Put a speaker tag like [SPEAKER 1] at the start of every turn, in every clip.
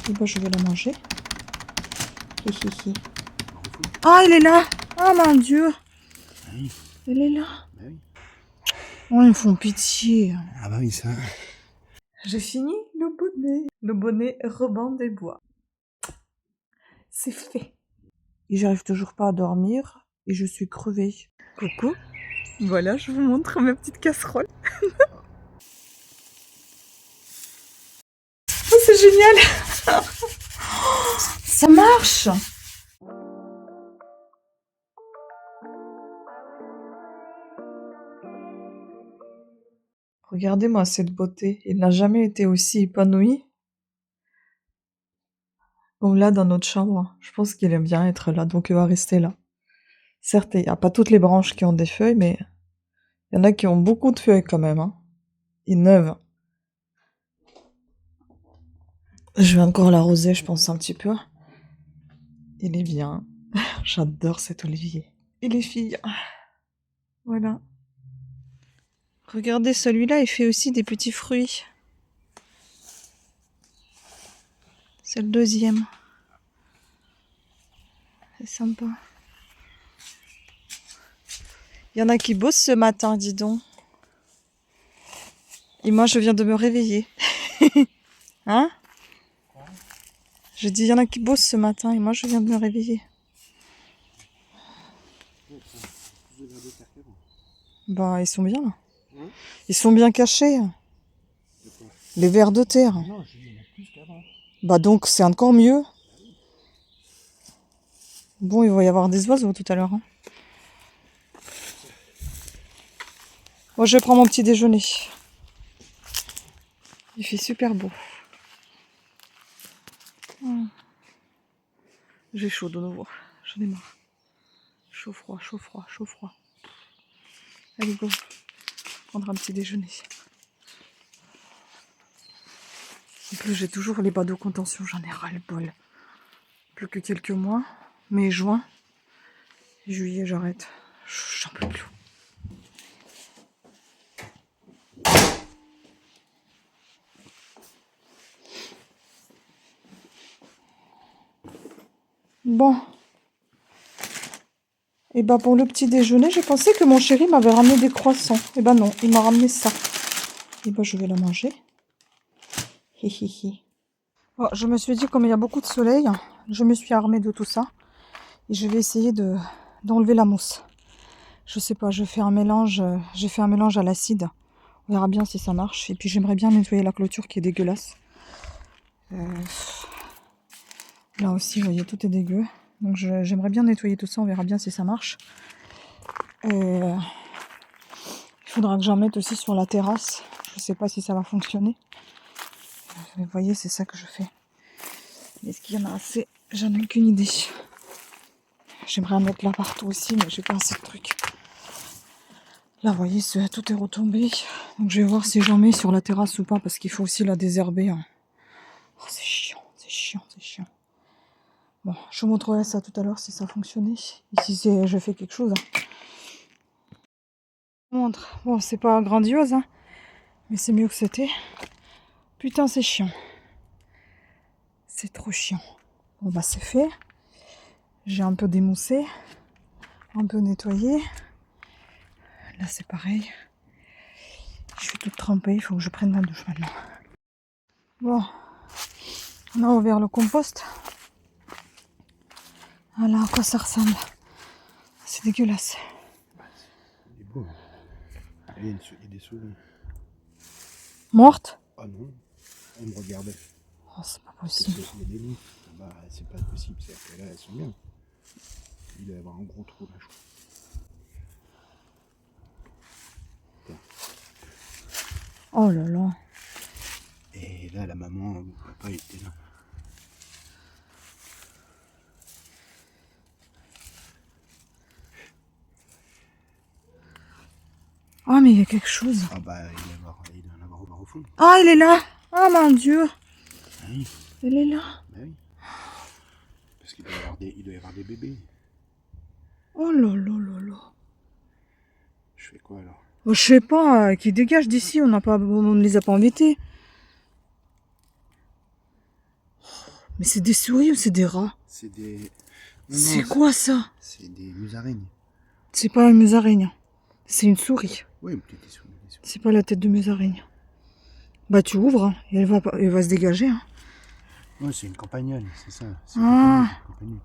[SPEAKER 1] Et bah, je vais la manger. Hihihi. Ah, il est là! Oh mon Dieu!
[SPEAKER 2] Oui.
[SPEAKER 1] Elle est là.
[SPEAKER 2] Bah oui.
[SPEAKER 1] Oh, ils me font pitié.
[SPEAKER 2] Ah bah oui, ça.
[SPEAKER 1] J'ai fini le bonnet. Le bonnet rebond des bois. C'est fait. Et j'arrive toujours pas à dormir. Et je suis crevée. Coucou. Voilà, je vous montre ma petite casserole. Oh, c'est génial! Ça marche! Regardez-moi cette beauté. Il n'a jamais été aussi épanoui comme là dans notre chambre. Je pense qu'il aime bien être là, donc il va rester là. Certes, il n'y a pas toutes les branches qui ont des feuilles, mais il y en a qui ont beaucoup de feuilles quand même. Hein. Et neuves. Je vais encore l'arroser, je pense, un petit peu. Il est bien. J'adore cet olivier. Et les filles. Voilà. Regardez, celui-là, il fait aussi des petits fruits. C'est le deuxième. C'est sympa. Il y en a qui bossent ce matin, dis donc. Et moi, je viens de me réveiller. Hein? Je dis, il y en a qui bossent ce matin et moi, je viens de me réveiller. Bah, ils sont bien là. Ils sont bien cachés. Les vers de terre.
[SPEAKER 2] Non, il y en a plus qu'avant.
[SPEAKER 1] Bah donc, c'est encore mieux. Bon, il va y avoir des oiseaux tout à l'heure. Hein. Moi, je prends mon petit déjeuner. Il fait super beau. J'ai chaud de nouveau. J'en ai marre. Chaud, froid, chaud, froid, chaud, froid. Allez, go. Prendre un petit déjeuner. En plus, j'ai toujours les bas de contention. J'en ai ras le bol. Plus que quelques mois. Mai, juin. Juillet, j'arrête. J'en peux plus. Bon. Et bah pour le petit déjeuner, j'ai pensé que mon chéri m'avait ramené des croissants. Et bah non, il m'a ramené ça. Et bah je vais la manger. Hihihi. Bon, je me suis dit, comme il y a beaucoup de soleil, je me suis armée de tout ça. Et je vais essayer d'enlever la mousse. Je sais pas, je fais un mélange, j'ai fait un mélange à l'acide. On verra bien si ça marche. Et puis j'aimerais bien nettoyer la clôture qui est dégueulasse. Là aussi, vous voyez, tout est dégueu. Donc j'aimerais bien nettoyer tout ça, on verra bien si ça marche. Et il faudra que j'en mette aussi sur la terrasse. Je sais pas si ça va fonctionner. Vous voyez, c'est ça que je fais. Est-ce qu'il y en a assez? J'en ai aucune idée. J'aimerais en mettre là partout aussi, mais j'ai pas assez de trucs. Là, vous voyez, tout est retombé. Donc je vais voir si j'en mets sur la terrasse ou pas, parce qu'il faut aussi la désherber. Hein. Oh, c'est chiant, c'est chiant, c'est chiant. Bon, je vous montrerai ça tout à l'heure si ça fonctionnait. Et si je fais quelque chose. Hein. Je vous montre. Bon, c'est pas grandiose, hein, mais c'est mieux que c'était. Putain, c'est chiant. C'est trop chiant. Bon, bah, c'est fait. J'ai un peu démoussé, un peu nettoyé. Là, c'est pareil. Je suis toute trempée, il faut que je prenne ma douche maintenant. Bon, on a ouvert le compost. Voilà à quoi ça ressemble. C'est dégueulasse.
[SPEAKER 2] Il est beau. Il y a des souris.
[SPEAKER 1] Morte?
[SPEAKER 2] Ah non, elle me regardait.
[SPEAKER 1] Oh, c'est pas possible.
[SPEAKER 2] Il y a des loups. Bah, c'est pas possible, c'est que là, elles sont bien. Il doit y avoir un gros trou là, je crois.
[SPEAKER 1] Oh là là.
[SPEAKER 2] Et là, la maman ou papa était là.
[SPEAKER 1] Oh, mais il y a quelque chose.
[SPEAKER 2] Ah bah, il doit en avoir au fond.
[SPEAKER 1] Ah, il est là. Oh mon Dieu.
[SPEAKER 2] Ah oui.
[SPEAKER 1] Il est là.
[SPEAKER 2] Bah oui. Parce qu'il doit y avoir des bébés.
[SPEAKER 1] Oh là là là là.
[SPEAKER 2] Je fais quoi alors?
[SPEAKER 1] Oh, je sais pas, qui dégage d'ici, on ne les a pas invités. Mais c'est des souris ou c'est des rats?
[SPEAKER 2] C'est des...
[SPEAKER 1] C'est quoi ça?
[SPEAKER 2] C'est des musaraignes.
[SPEAKER 1] C'est pas une musaraigne. C'est une souris.
[SPEAKER 2] Oui, peut-être des souris.
[SPEAKER 1] C'est pas la tête de musaraigne. Bah tu ouvres, hein, et elle va se dégager. Hein.
[SPEAKER 2] Oui, c'est une campagnole, c'est ça. C'est
[SPEAKER 1] Ah.
[SPEAKER 2] une campagnole.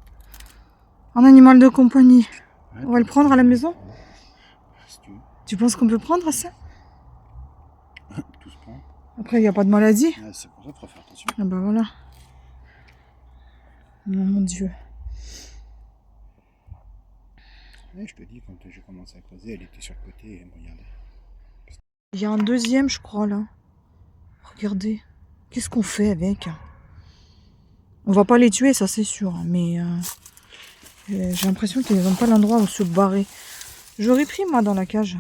[SPEAKER 1] Un animal de compagnie.
[SPEAKER 2] Ouais,
[SPEAKER 1] On va le prendre à la maison?
[SPEAKER 2] Si tu veux.
[SPEAKER 1] Tu penses qu'on peut prendre ça?
[SPEAKER 2] Tout se prend.
[SPEAKER 1] Après, il n'y a pas de maladie.
[SPEAKER 2] Ah, c'est pour ça qu'il faut faire attention.
[SPEAKER 1] Ah bah voilà. Oh, mon Dieu.
[SPEAKER 2] Ouais, je te dis, quand j'ai commencé à creuser, elle était sur le côté et elle me regardait.
[SPEAKER 1] Il y a un deuxième, je crois, là. Regardez. Qu'est-ce qu'on fait avec? On va pas les tuer, ça c'est sûr. Mais j'ai l'impression qu'ils n'ont pas l'endroit où se barrer. J'aurais pris, moi, dans la cage.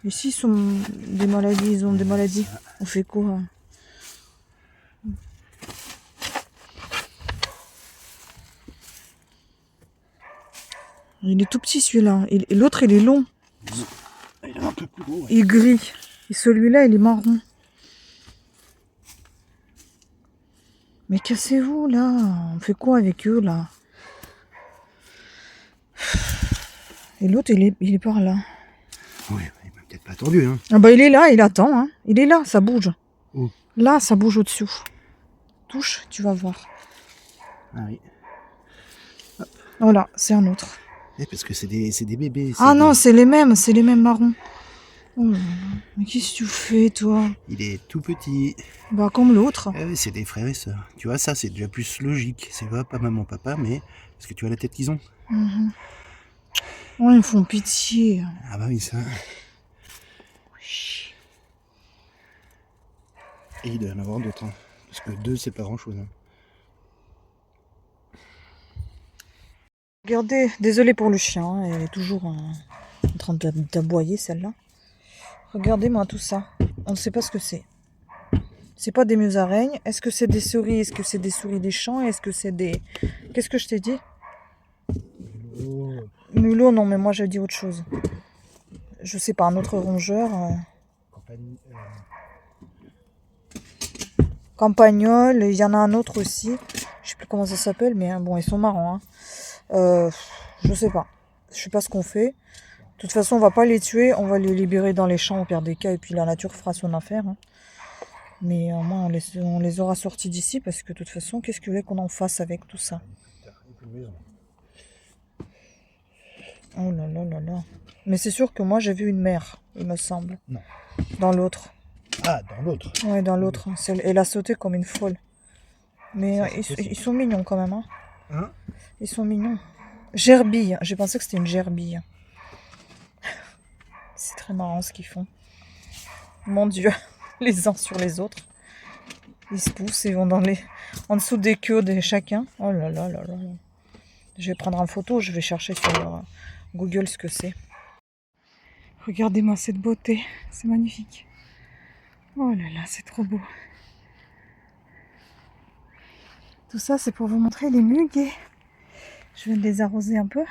[SPEAKER 1] Et s'ils sont des maladies, ils ont des maladies. On fait quoi? Il est tout petit celui-là. Et l'autre, il est long.
[SPEAKER 2] Il est un peu plus gros. Ouais.
[SPEAKER 1] Il est gris. Et celui-là, il est marron. Mais cassez-vous là. On fait quoi avec eux là? Et l'autre, il est par là.
[SPEAKER 2] Oui, il m'a peut-être pas attendu. Hein.
[SPEAKER 1] Ah bah il est là, il attend. Hein. Il est là, ça bouge.
[SPEAKER 2] Où?
[SPEAKER 1] Là, ça bouge au-dessous. Touche, tu vas voir.
[SPEAKER 2] Ah oui.
[SPEAKER 1] Voilà, c'est un autre.
[SPEAKER 2] Eh, parce que c'est des bébés.
[SPEAKER 1] Ah non, c'est les mêmes marrons. Oh là là. Mais qu'est-ce que tu fais, toi?
[SPEAKER 2] Il est tout petit.
[SPEAKER 1] Bah, comme l'autre.
[SPEAKER 2] Ah oui, c'est des frères et sœurs. Tu vois, ça, c'est déjà plus logique. C'est pas maman, papa, mais parce que tu vois la tête qu'ils ont.
[SPEAKER 1] Oh, ils me font pitié.
[SPEAKER 2] Ah bah oui, ça. Et il doit y en avoir d'autres. Hein. Parce que 2, c'est pas grand-chose. Hein.
[SPEAKER 1] Regardez, désolé pour le chien, hein, elle est toujours en train d'aboyer celle-là. Regardez-moi tout ça. On ne sait pas ce que c'est. C'est pas des musaraignes. Est-ce que c'est des souris? Est-ce que c'est des souris des champs? Est-ce que c'est des... Qu'est-ce que je t'ai dit? Mulot, non, mais moi j'ai dit autre chose. Je sais pas, un autre rongeur. Campagnol, il y en a un autre aussi. Je sais plus comment ça s'appelle, mais bon, ils sont marrants. Hein. Je sais pas. Je sais pas ce qu'on fait. De toute façon, on va pas les tuer. On va les libérer dans les champs au pire des cas. Et puis la nature fera son affaire. Hein. Mais au moins, on les aura sortis d'ici. Parce que de toute façon, qu'est-ce que vous voulez qu'on en fasse avec tout ça? Oh là là là là. Mais c'est sûr que moi, j'ai vu une mère, il me semble.
[SPEAKER 2] Non.
[SPEAKER 1] Dans l'autre.
[SPEAKER 2] Ah, dans l'autre.
[SPEAKER 1] Ouais, dans l'autre. Elle a sauté comme une folle. Mais ils sont mignons quand même. Hein, ils sont mignons. Gerbille. J'ai pensé que c'était une gerbille. C'est très marrant ce qu'ils font. Mon Dieu. Les uns sur les autres. Ils se poussent et vont en dessous des queues de chacun. Oh là là là là. Je vais prendre en photo. Je vais chercher sur Google ce que c'est. Regardez-moi cette beauté. C'est magnifique. Oh là là, c'est trop beau. Tout ça, c'est pour vous montrer les muguets. Je viens de les arroser un peu.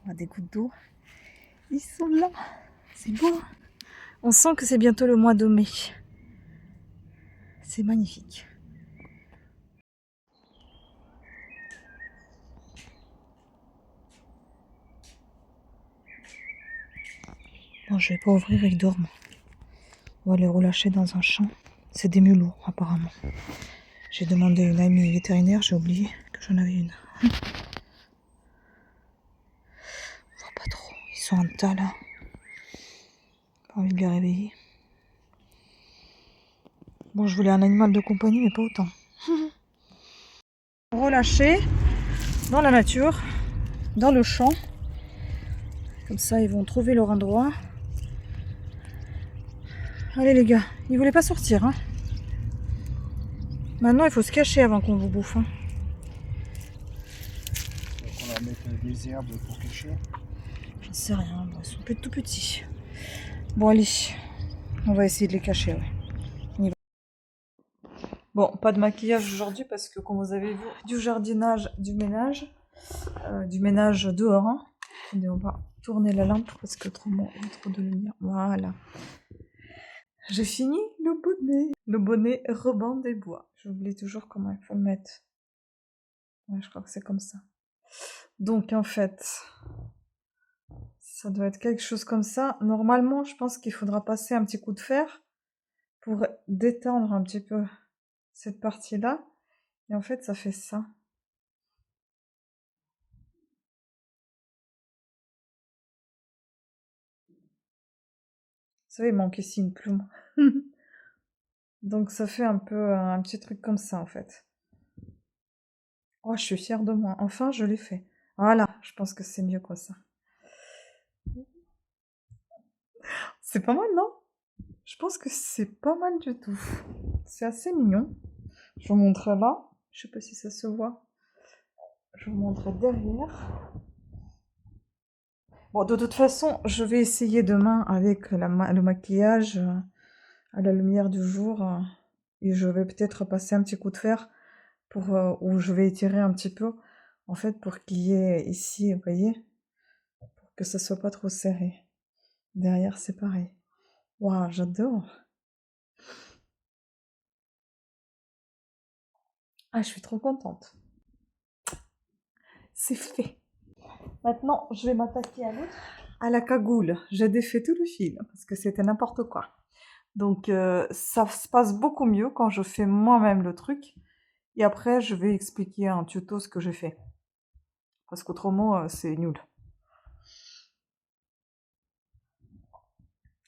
[SPEAKER 1] On a des gouttes d'eau. Ils sont là. C'est beau. On sent que c'est bientôt le mois de mai. C'est magnifique. Bon, je vais pas ouvrir, ils dorment. On va les relâcher dans un champ. C'est des mulots, apparemment. J'ai demandé à une amie vétérinaire, j'ai oublié que j'en avais une. On voit pas trop. Ils sont en tas là. Pas envie de les réveiller. Bon, je voulais un animal de compagnie, mais pas autant. Relâchés dans la nature, dans le champ. Comme ça, ils vont trouver leur endroit. Allez les gars, ils voulaient pas sortir. Hein. Maintenant, il faut se cacher avant qu'on vous bouffe. Hein.
[SPEAKER 2] On va mettre des herbes pour cacher.
[SPEAKER 1] J'en sais rien, bon, ils sont tout petits. Bon allez, on va essayer de les cacher. Ouais. On y va. Bon, pas de maquillage aujourd'hui parce que comme vous avez vu, du jardinage, du ménage dehors. Hein. Attendez, on va tourner la lampe parce que trop de lumière. Voilà. J'ai fini le bonnet rebond des bois. J'oublie toujours comment il faut le mettre. Ouais, je crois que c'est comme ça. Donc en fait, ça doit être quelque chose comme ça. Normalement, je pense qu'il faudra passer un petit coup de fer pour détendre un petit peu cette partie-là. Et en fait, ça fait ça. Vous savez, il manque ici une plume. Donc ça fait un peu un petit truc comme ça en fait. Oh, je suis fière de moi. Enfin, je l'ai fait. Voilà, je pense que c'est mieux comme ça. C'est pas mal, non? Je pense que c'est pas mal du tout. C'est assez mignon. Je vous montre là. Je sais pas si ça se voit. Je vous montre derrière. Bon, de toute façon, je vais essayer demain avec le maquillage à la lumière du jour. Et je vais peut-être passer un petit coup de fer pour, où je vais étirer un petit peu. En fait, pour qu'il y ait ici, vous voyez, pour que ça soit pas trop serré. Derrière, c'est pareil. Waouh, j'adore. Ah, je suis trop contente. C'est fait. Maintenant, je vais m'attaquer à l'autre. À la cagoule. J'ai défait tout le fil parce que c'était n'importe quoi. Donc, ça se passe beaucoup mieux quand je fais moi-même le truc. Et après, je vais expliquer un tuto ce que j'ai fait. Parce qu'autrement, c'est nul.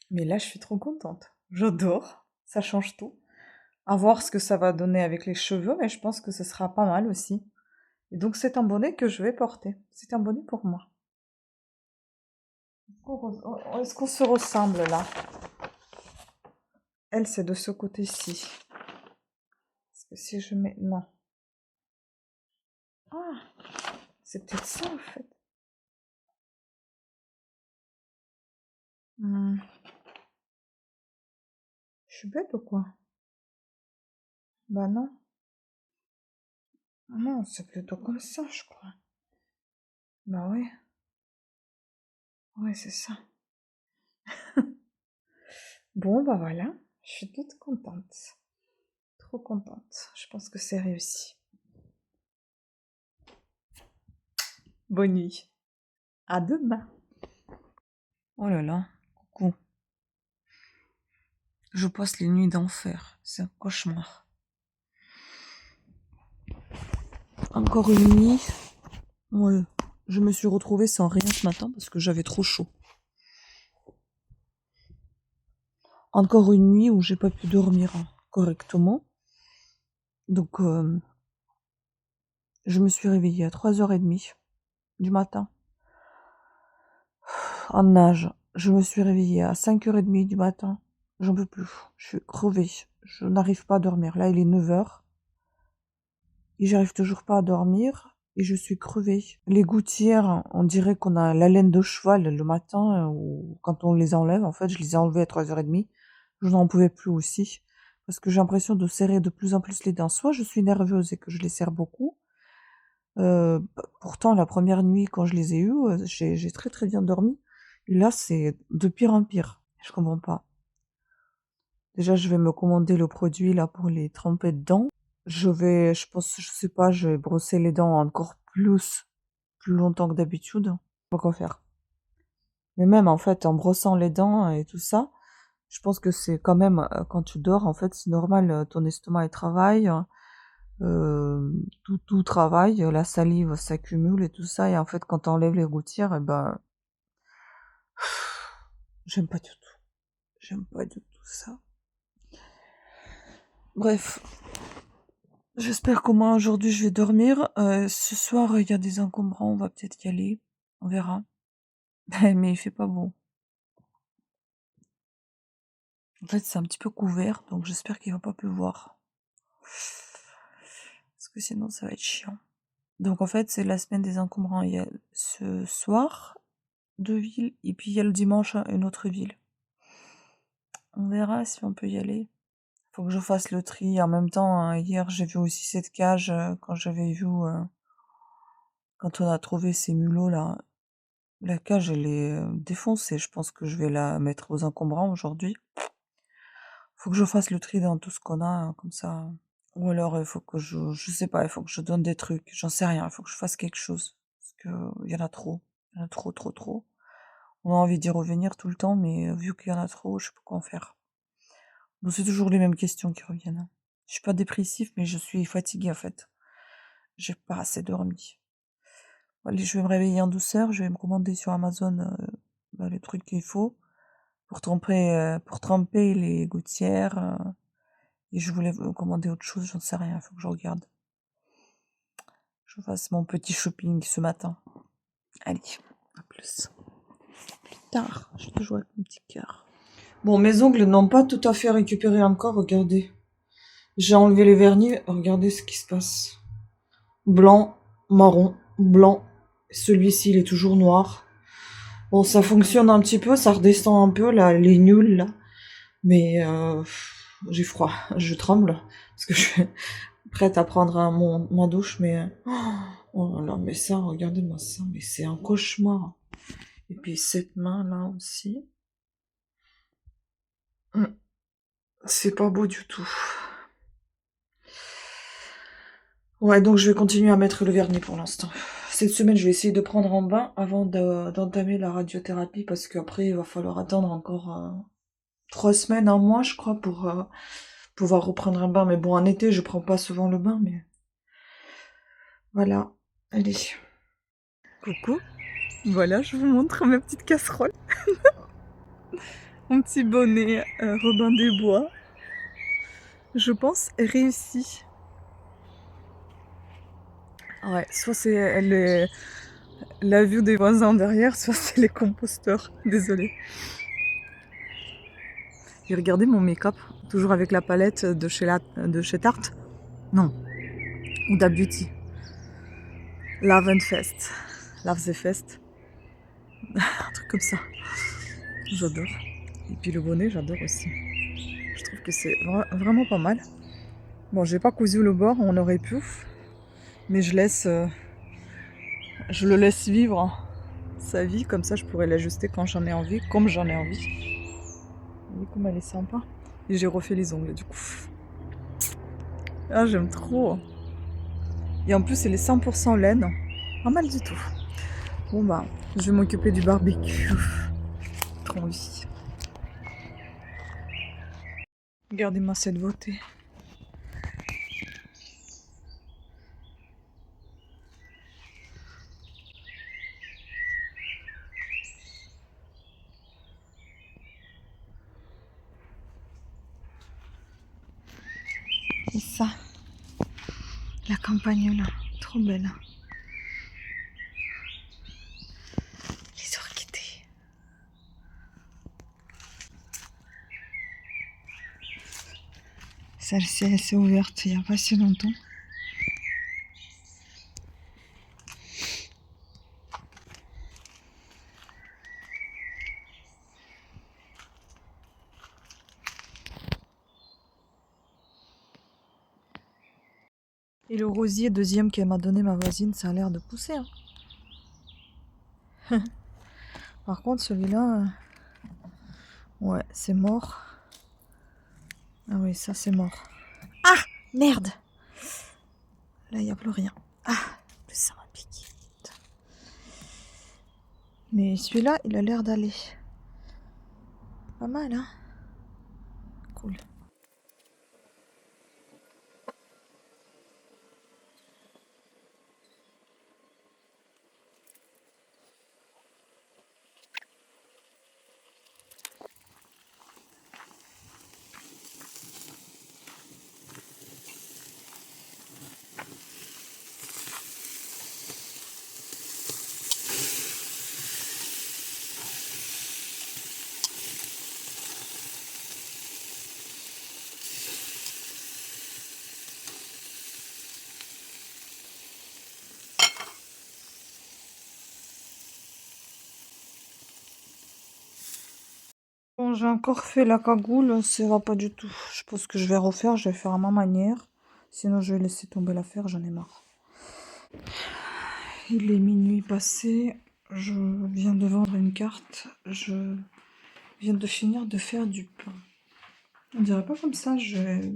[SPEAKER 1] Mais là, je suis trop contente. J'adore. Ça change tout. À voir ce que ça va donner avec les cheveux, mais je pense que ce sera pas mal aussi. Et donc, c'est un bonnet que je vais porter. C'est un bonnet pour moi. Est-ce qu'on se ressemble là? Elle, c'est de ce côté-ci. Parce que si je mets... Non. Ah, c'est peut-être ça en fait. Hmm, je suis bête ou quoi? Bah non. Ah non, c'est plutôt comme ça, je crois. Bah oui. Ouais, c'est ça. Bon, bah voilà. Je suis toute contente. Trop contente. Je pense que c'est réussi. Bonne nuit. À demain. Oh là là. Coucou. Je passe les nuits d'enfer. C'est un cauchemar. Encore une nuit. Ouais. Je me suis retrouvée sans rien ce matin parce que j'avais trop chaud. Encore une nuit où j'ai pas pu dormir correctement. Donc, je me suis réveillée à 3h30 du matin. En nage. Je me suis réveillée à 5h30 du matin. J'en peux plus. Je suis crevée. Je n'arrive pas à dormir. Là, il est 9h. Et j'arrive toujours pas à dormir. Et je suis crevée. Les gouttières, on dirait qu'on a la laine de cheval le matin. Ou quand on les enlève, en fait, je les ai enlevées à 3h30. Je n'en pouvais plus aussi. Parce que j'ai l'impression de serrer de plus en plus les dents. Soit je suis nerveuse et que je les serre beaucoup. Pourtant, la première nuit, quand je les ai eues, j'ai très très bien dormi. Et là, c'est de pire en pire. Je comprends pas. Déjà, je vais me commander le produit là pour les tremper dedans. Je pense, je sais pas, je vais brosser les dents encore plus longtemps que d'habitude. Je sais pas quoi faire. Mais même en fait, en brossant les dents et tout ça, je pense que c'est quand même, quand tu dors, en fait, c'est normal, ton estomac il travaille, tout travaille, la salive s'accumule et tout ça, et en fait, quand t'enlèves les gouttières, et ben, j'aime pas du tout. J'aime pas du tout ça. Bref, j'espère qu'au moins aujourd'hui je vais dormir. Ce soir, il y a des encombrants, on va peut-être y aller. On verra. Mais il fait pas beau. En fait, c'est un petit peu couvert, donc j'espère qu'il va pas pleuvoir. Parce que sinon, ça va être chiant. Donc en fait, c'est la semaine des encombrants. Il y a ce soir, 2 villes, et puis il y a le dimanche, une autre ville. On verra si on peut y aller. Faut que je fasse le tri. En même temps, hier, j'ai vu aussi cette cage quand j'avais vu, quand on a trouvé ces mulots là. La cage, elle est défoncée. Je pense que je vais la mettre aux encombrants aujourd'hui. Faut que je fasse le tri dans tout ce qu'on a, comme ça, Ou alors il faut que je sais pas, il faut que je donne des trucs, j'en sais rien, il faut que je fasse quelque chose. Parce que il y en a trop. Il y en a trop, trop, trop. On a envie d'y revenir tout le temps, mais vu qu'il y en a trop, je sais pas quoi en faire. Bon, c'est toujours les mêmes questions qui reviennent, hein. Je suis pas dépressif, mais je suis fatiguée en fait. J'ai pas assez dormi. Allez, je vais me réveiller en douceur, je vais me commander sur Amazon les trucs qu'il faut pour tremper les gouttières. Et je voulais commander autre chose, j'en sais rien, il faut que je regarde. Je fasse mon petit shopping ce matin. Allez, à plus. Plus tard, je te joue avec mon petit cœur. Bon, mes ongles n'ont pas tout à fait récupéré encore, regardez. J'ai enlevé les vernis, regardez ce qui se passe. Blanc, marron, blanc. Celui-ci, il est toujours noir. Bon, ça fonctionne un petit peu, ça redescend un peu, là, les nuls, là. Mais j'ai froid, je tremble. Parce que je suis prête à prendre ma douche, mais... oh là là, mais ça, regardez-moi ça, mais c'est un cauchemar. Et puis cette main-là aussi. C'est pas beau du tout. Ouais, donc je vais continuer à mettre le vernis pour l'instant. Cette semaine, je vais essayer de prendre un bain avant d'entamer la radiothérapie parce qu'après, il va falloir attendre encore 3 semaines, un mois, je crois, pour pouvoir reprendre un bain. Mais bon, en été, je prends pas souvent le bain, mais voilà. Allez. Coucou. Voilà, je vous montre ma petite casserole. Mon petit bonnet Robin des Bois. Je pense réussi. Ouais, soit c'est la vue des voisins derrière, soit c'est les composteurs. Désolée. Et regardez mon make-up, toujours avec la palette de chez Tarte. Non, Huda Beauty. Love and Fest. Love the Fest. Un truc comme ça. J'adore. Et puis le bonnet, j'adore aussi. Je trouve que c'est vraiment pas mal. Bon, j'ai pas cousu le bord, on aurait pu. Mais je le laisse vivre sa vie, comme ça je pourrais l'ajuster quand j'en ai envie, comme j'en ai envie. Vous voyez comme elle est sympa. Et j'ai refait les ongles du coup. Ah, j'aime trop. Et en plus, elle est 100% laine. Pas mal du tout. Bon bah, je vais m'occuper du barbecue. Trop envie. Regardez-moi cette beauté. Et ça, la campagne là, trop belle. Les orchidées. Celle-ci, elle s'est ouverte il n'y a pas si longtemps. Et le rosier deuxième qu'elle m'a donné ma voisine, ça a l'air de pousser. Hein. Par contre, celui-là, ouais, c'est mort. Ah oui, ça c'est mort. Ah, merde. Là, il n'y a plus rien. Ah, ça m'a piqué. Mais celui-là, il a l'air d'aller. Pas mal, hein? Cool. Bon, j'ai encore fait la cagoule, ça va pas du tout. Je pense que je vais refaire, je vais faire à ma manière. Sinon, je vais laisser tomber l'affaire, j'en ai marre. Il est minuit passé, je viens de vendre une carte, je viens de finir de faire du pain. On dirait pas comme ça, je vais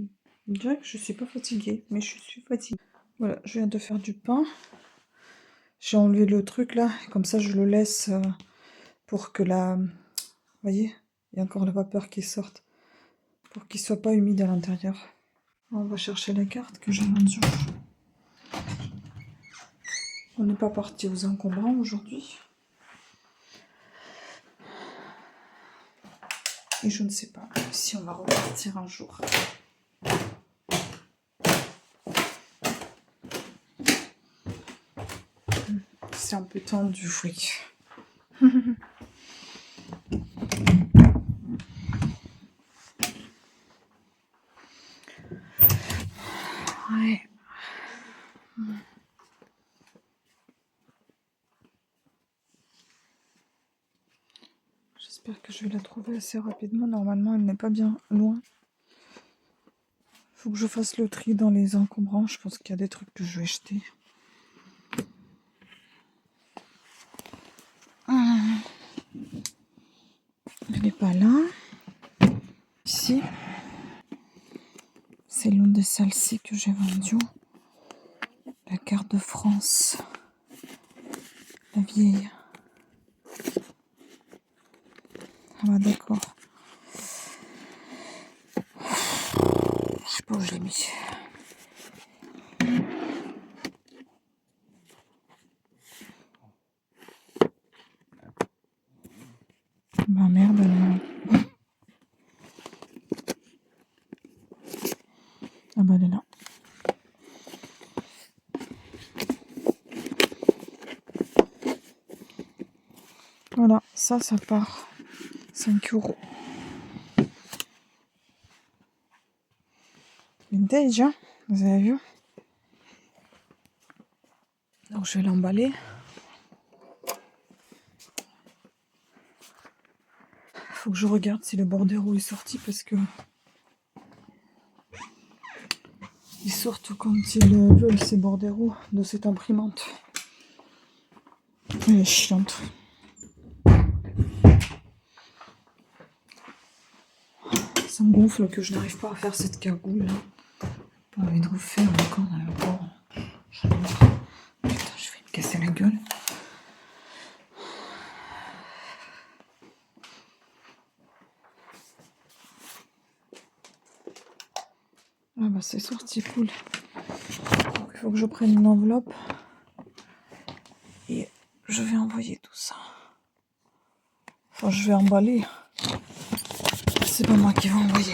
[SPEAKER 1] Je dirais que je suis pas fatiguée, mais je suis fatiguée. Voilà, je viens de faire du pain. J'ai enlevé le truc là, comme ça je le laisse pour que la... Vous voyez, il y a encore la vapeur qui sorte. Pour qu'il soit pas humide à l'intérieur. On va chercher la carte que j'ai vendue. On n'est pas parti aux encombrants aujourd'hui. Et je ne sais pas si on va repartir un jour. C'est un peu tendu, oui. Ouais. J'espère que je vais la trouver assez rapidement. Normalement, elle n'est pas bien loin. Faut que je fasse le tri dans les encombrants. Je pense qu'il y a des trucs que je vais jeter. Elle n'est pas là. Ici. C'est l'une de celles-ci que j'ai vendues. La carte de France. La vieille. Ah bah d'accord. Je sais pas où je l'ai mis. Bah merde, elle est là. Ah bah elle est là. Voilà, ça part 5 €. Vintage, hein, vous avez vu? Donc je vais l'emballer. Faut que je regarde si le bordereau est sorti parce que ils sortent quand ils veulent ces bordereaux de cette imprimante. Elle est chiante. Ça me gonfle que je n'arrive pas à faire cette cagoule là. Pas envie de refaire encore. Putain, je vais me casser la gueule. Ah bah c'est sorti, cool. Donc, il faut que je prenne une enveloppe. Et je vais envoyer tout ça. Enfin, je vais emballer. C'est pas moi qui vais envoyer.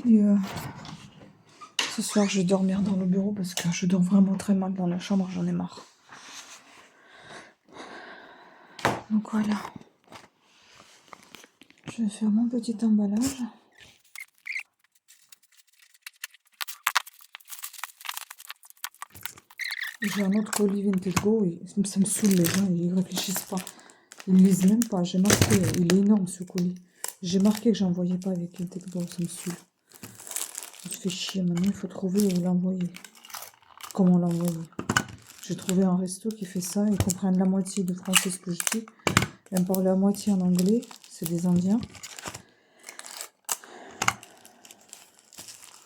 [SPEAKER 1] Et ce soir, je vais dormir dans le bureau parce que je dors vraiment très mal dans la chambre, j'en ai marre. Donc voilà. Je vais faire mon petit emballage. J'ai un autre colis Vinted Go, et ça me saoule, les gens, ils réfléchissent pas. Ils lisent même pas, j'ai marqué, il est énorme ce colis. J'ai marqué que j'envoyais pas avec Vinted Go, ça me saoule. Ça me fait chier, maintenant il faut trouver où l'envoyer. Comment l'envoyer? J'ai trouvé un resto qui fait ça, ils comprennent la moitié de français ce que je dis. Ils me parlent la moitié en anglais, c'est des Indiens.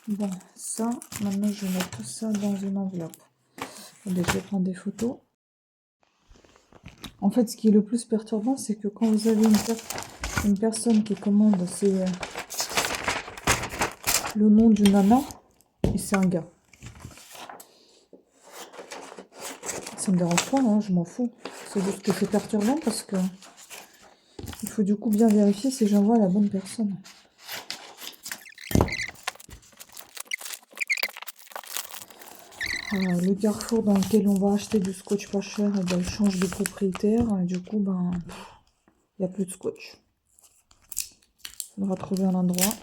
[SPEAKER 1] Bon, ça, maintenant je vais mettre tout ça dans une enveloppe. Attendez, je vais prendre des photos. En fait, ce qui est le plus perturbant, c'est que quand vous avez une personne qui commande, c'est le nom du nana et c'est un gars. Ça me dérange pas, hein, je m'en fous. C'est juste que c'est perturbant parce que il faut du coup bien vérifier si j'envoie à la bonne personne. Le carrefour dans lequel on va acheter du scotch pas cher, eh ben, il change de propriétaire. Et du coup, ben, il n'y a plus de scotch. On va trouver un endroit.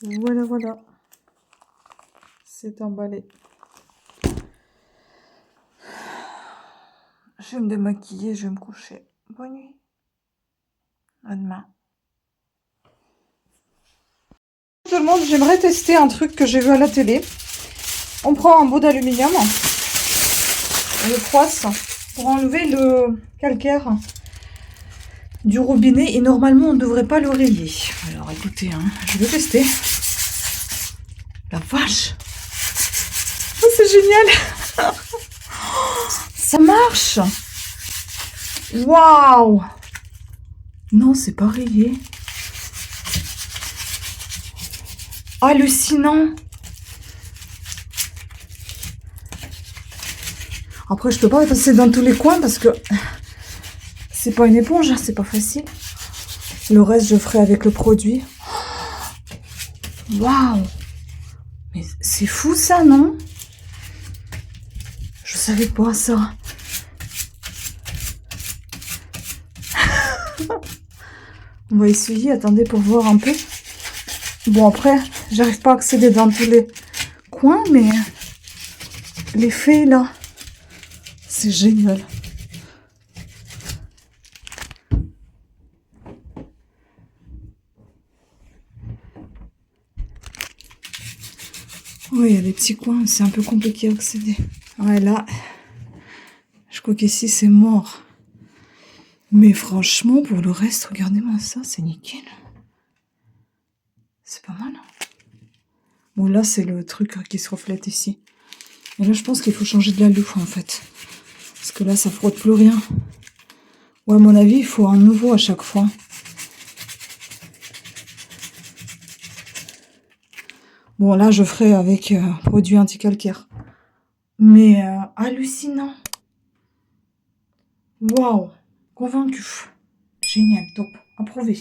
[SPEAKER 1] Voilà, voilà. C'est emballé. Je vais me démaquiller, je vais me coucher. Bonne nuit. À demain. Tout le monde, j'aimerais tester un truc que j'ai vu à la télé. On prend un pot d'aluminium, on le froisse pour enlever le calcaire du robinet et normalement on ne devrait pas le rayer. Alors écoutez, hein, je vais tester. La vache! Oh, c'est génial! Ça marche! Waouh! Non, c'est pas rayé. Hallucinant! Après, je peux pas passer dans tous les coins parce que c'est pas une éponge, c'est pas facile. Le reste, je ferai avec le produit. Waouh! Mais c'est fou ça, non? Je savais pas ça. On va essayer, attendez pour voir un peu. Bon, après, j'arrive pas à accéder dans tous les coins, mais l'effet là, c'est génial. Oui, il y a des petits coins, c'est un peu compliqué à accéder. Ouais, là, je crois qu'ici c'est mort. Mais franchement, pour le reste, regardez-moi ça, c'est nickel. C'est pas mal. Bon, là, c'est le truc qui se reflète ici. Et là, je pense qu'il faut changer de la loupe, en fait. Parce que là, ça frotte plus rien. Ouais, à mon avis, il faut un nouveau à chaque fois. Bon, là, je ferai avec produit anti-calcaire. Mais hallucinant. Waouh. Convaincu. Génial, top. Approuvé.